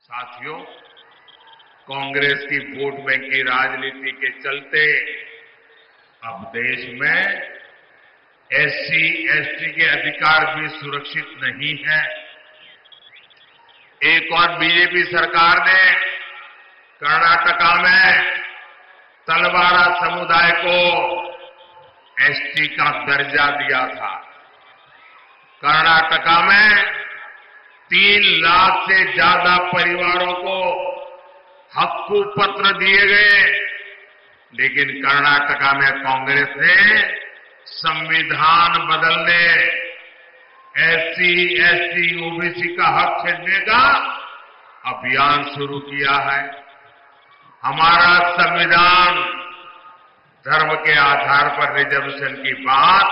साथियों, कांग्रेस की vote bank की राजनीति के चलते अब देश में एससी, एसटी के अधिकार भी सुरक्षित नहीं है। एक और बीजेपी सरकार ने कर्नाटका में तलवारा समुदाय को एसटी का दर्जा दिया था। कर्नाटका में 3 लाख से ज्यादा परिवारों को हक्कू पत्र दिए गए, लेकिन कर्नाटका में कांग्रेस ने संविधान बदलने, एससी, एसटी, ओबीसी का हक छीनने का अभियान शुरू किया है। हमारा संविधान धर्म के आधार पर रिजर्वेशन की बात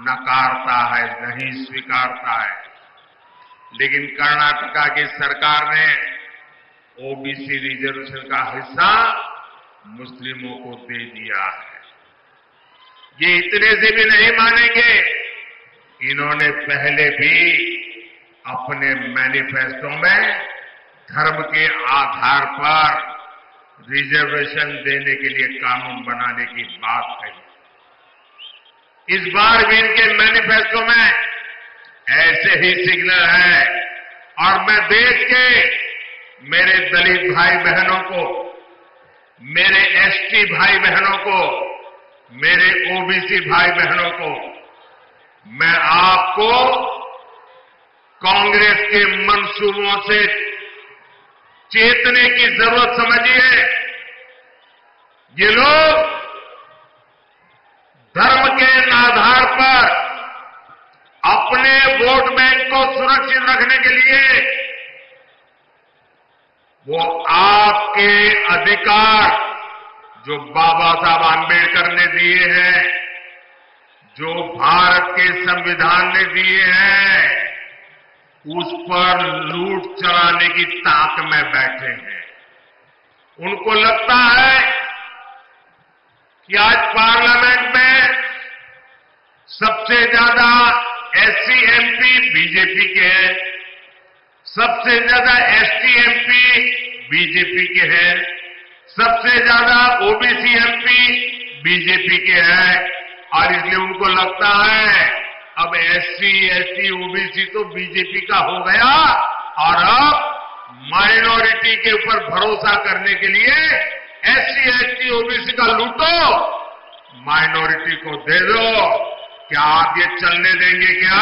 नकारता है, नहीं स्वीकारता है, लेकिन कर्नाटका की सरकार ने ओबीसी रिजर्वेशन का हिस्सा मुस्लिमों को दे दिया है। ये इतने से भी नहीं मानेंगे, इन्होंने पहले भी अपने मैनिफेस्टो में धर्म के आधार पर रिजर्वेशन देने के लिए कानून बनाने की बात कही। इस बार भी इनके मैनिफेस्टो में ऐसे ही सिग्नल है, और मैं देश के मेरे दलित भाई बहनों को, मेरे एसटी भाई बहनों को, मेरे ओबीसी भाई बहनों को, मैं आपको कांग्रेस के मंसूबों से चेतने की जरूरत समझिए। ये लोग धर्म के आधार पर अपने वोट बैंक को सुरक्षित रखने के लिए वो आपके अधिकार जो बाबा साहब आंबेडकर ने दिए हैं, जो भारत के संविधान ने दिए हैं, उस पर लूट चलाने की ताक में बैठे हैं। उनको लगता है कि आज पार्लियामेंट में सबसे ज्यादा एससी एमपी बीजेपी के हैं, सबसे ज्यादा एसटी एमपी बीजेपी के हैं, सबसे ज्यादा ओबीसी एमपी बीजेपी के हैं, और इसलिए उनको लगता है अब एससी, एसटी, ओबीसी तो बीजेपी का हो गया, और अब माइनॉरिटी के ऊपर भरोसा करने के लिए एससी, एसटी, ओबीसी का लूटो, माइनॉरिटी को दे दो। क्या आप ये चलने देंगे? क्या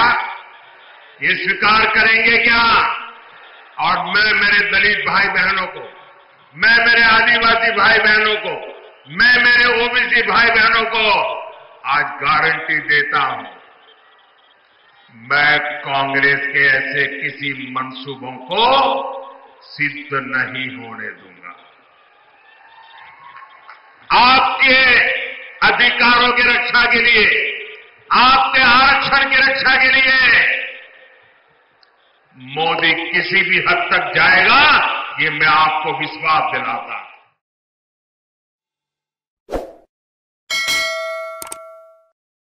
ये स्वीकार करेंगे? क्या? और मैं मेरे दलित भाई बहनों को, मैं मेरे आदिवासी भाई बहनों को, मैं मेरे ओबीसी भाई बहनों को आज गारंटी देता हूं, मैं कांग्रेस के ऐसे किसी मंसूबों को सिद्ध नहीं होने दूंगा। आपके अधिकारों की रक्षा के लिए, आपके आरक्षण की रक्षा के लिए मोदी किसी भी हद तक जाएगा, ये मैं आपको विश्वास दिलाता हूं।